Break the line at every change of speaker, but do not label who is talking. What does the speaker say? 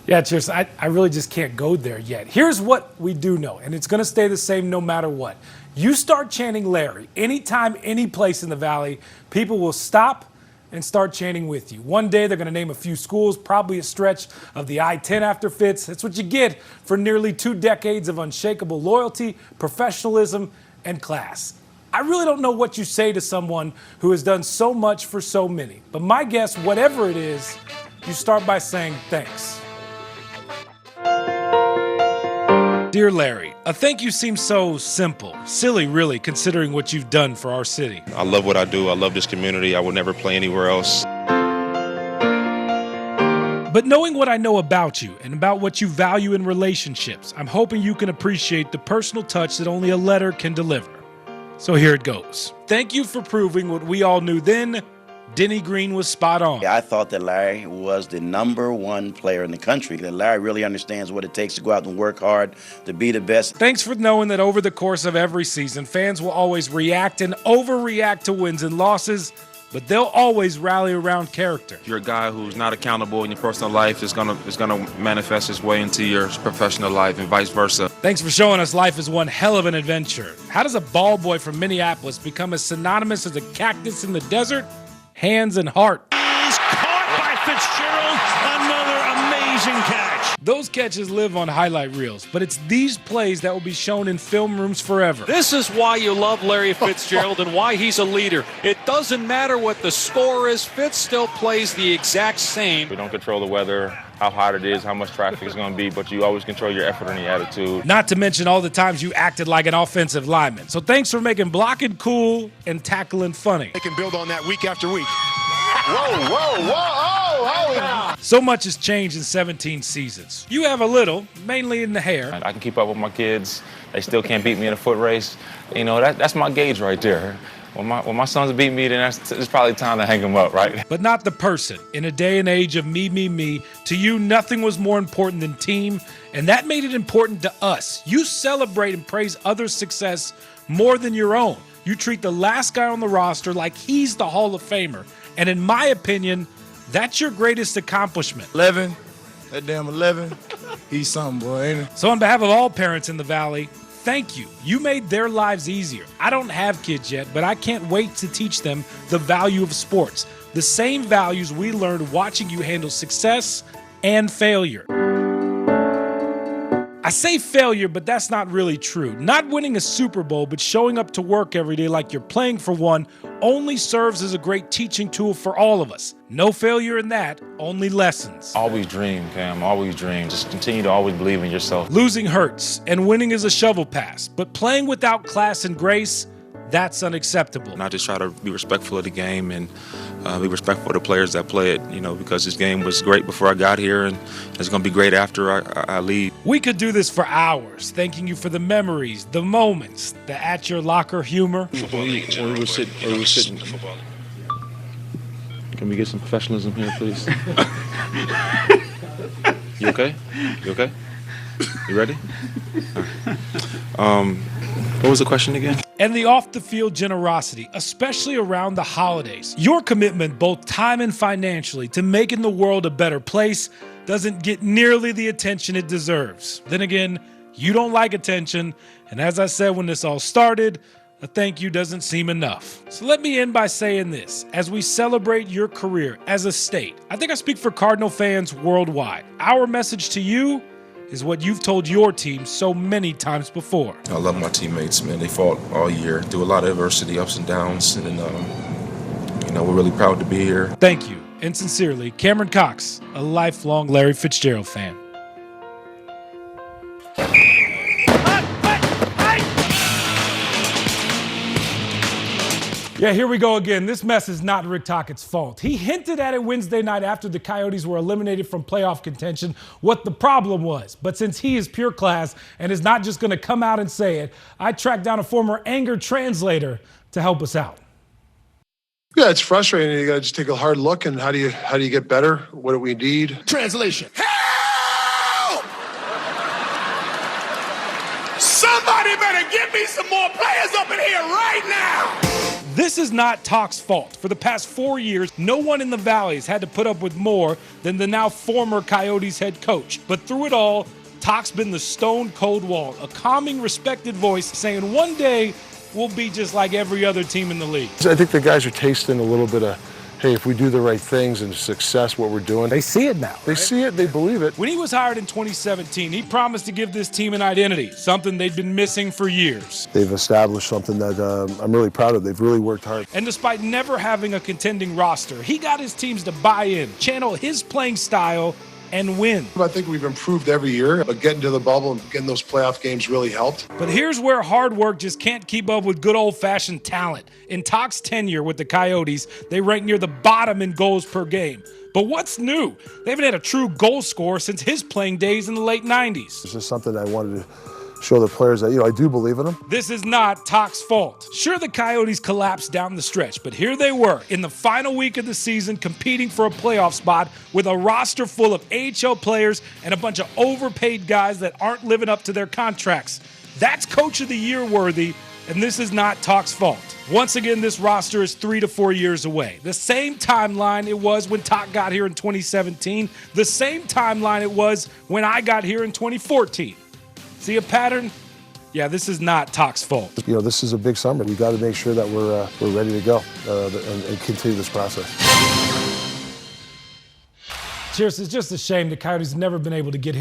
Yeah, cheers. I really just can't go there yet. Here's what we do know, and it's going to stay the same no matter what. You start chanting Larry anytime, any place in the Valley, people will stop and start chanting with you. One day they're going to name a few schools, probably a stretch of the I-10 after Fitz. That's what you get for nearly 2 decades of unshakable loyalty, professionalism, and class. I really don't know what you say to someone who has done so much for so many, but my guess, whatever it is, you start by saying thanks. Dear Larry, a thank you seems so simple, silly really, considering what you've done for our city.
I love what I do. I love this community. I would never play anywhere else.
But knowing what I know about you and about what you value in relationships, I'm hoping you can appreciate the personal touch that only a letter can deliver. So here it goes. Thank you for proving what we all knew then. Denny Green was spot on.
I thought that Larry was the #1 player in the country. That Larry really understands what it takes to go out and work hard, to be the best.
Thanks for knowing that over the course of every season, fans will always react and overreact to wins and losses, but they'll always rally around character.
If you're a guy who's not accountable in your personal life, it's gonna manifest its way into your professional life and vice versa.
Thanks for showing us life is one hell of an adventure. How does a ball boy from Minneapolis become as synonymous as a cactus in the desert? Hands and heart.
He's caught by Fitzgerald. Another amazing catch.
Those catches live on highlight reels, but it's these plays that will be shown in film rooms forever.
This is why you love Larry Fitzgerald and why he's a leader. It doesn't matter what the score is. Fitz still plays the exact same.
We don't control the weather, how hot it is, how much traffic is going to be, but you always control your effort and your attitude.
Not to mention all the times you acted like an offensive lineman. So thanks for making blocking cool and tackling funny.
They can build on that week after week.
Whoa, whoa, whoa, oh.
So much has changed in 17 seasons. You have a little, mainly in the hair.
I can keep up with my kids. They still can't beat me in a foot race. You know, that's my gauge right there. When my sons beat me, then it's probably time to hang them up, right?
But not the person. In a day and age of me, to you, nothing was more important than team, and that made it important to us. You celebrate and praise others' success more than your own. You treat the last guy on the roster like he's the Hall of Famer, and in my opinion, that's your greatest accomplishment.
11, that damn 11, he's something, boy, ain't it?
So on behalf of all parents in the Valley, thank you. You made their lives easier. I don't have kids yet, but I can't wait to teach them the value of sports. The same values we learned watching you handle success and failure. I say failure, but that's not really true. Not winning a Super Bowl, but showing up to work every day like you're playing for one only serves as a great teaching tool for all of us. No failure in that, only lessons.
Always dream, Cam, always dream. Just continue to always believe in yourself.
Losing hurts, and winning is a shovel pass, but playing without class and grace, that's unacceptable.
And I just try to be respectful of the game and be respectful of the players that play it, you know, because this game was great before I got here and it's going to be great after I leave.
We could do this for hours, thanking you for the memories, the moments, the at your locker humor.
Where we were sitting. Can we get some professionalism here, please? You okay? You okay? You ready? What was the question again?
And the off-the-field generosity, especially around the holidays. Your commitment, both time and financially, to making the world a better place doesn't get nearly the attention it deserves. Then again, you don't like attention, and as I said when this all started, a thank you doesn't seem enough. So let me end by saying this. As we celebrate your career as a state, I think I speak for Cardinal fans worldwide. Our message to you is what you've told your team so many times before.
I love my teammates, man. They fought all year through a lot of adversity, ups and downs, and we're really proud to be here.
Thank you, and sincerely, Cameron Cox, a lifelong Larry Fitzgerald fan. Yeah, here we go again. This mess is not Rick Tockett's fault. He hinted at it Wednesday night after the Coyotes were eliminated from playoff contention what the problem was. But since he is pure class and is not just going to come out and say it, I tracked down a former anger translator to help us out.
Yeah, it's frustrating. You got to just take a hard look and how do you get better? What do we need?
Translation. Help! Somebody better get me some more players up in here right now!
This is not Talk's fault. For the past 4 years, no one in the Valley has had to put up with more than the now former Coyotes head coach. But through it all, Talk's been the stone cold wall, a calming, respected voice saying one day we'll be just like every other team in the league.
I think the guys are tasting a little bit of, hey, if we do the right things and success, what we're doing.
They see it now.
They see it, they believe it.
When he was hired in 2017, he promised to give this team an identity, something they'd been missing for years.
They've established something that I'm really proud of. They've really worked hard.
And despite never having a contending roster, he got his teams to buy in, channel his playing style, and win.
I think we've improved every year, but getting to the bubble and getting those playoff games really helped.
But here's where hard work just can't keep up with good old-fashioned talent. In Talk's tenure with the Coyotes, they rank near the bottom in goals per game. But what's new? They haven't had a true goal scorer since his playing days in the late 90s.
It's just something I wanted to show the players that, I do believe in them.
This is not Talk's fault. Sure, the Coyotes collapsed down the stretch, but here they were in the final week of the season competing for a playoff spot with a roster full of AHL players and a bunch of overpaid guys that aren't living up to their contracts. That's Coach of the Year worthy, and this is not Talk's fault. Once again, this roster is 3 to 4 years away. The same timeline it was when Talk got here in 2017, the same timeline it was when I got here in 2014. See a pattern? Yeah, this is not Talk's fault.
This is a big summer. We got to make sure that we're ready to go and continue this process.
Cheers. It's just a shame the Coyotes have never been able to get him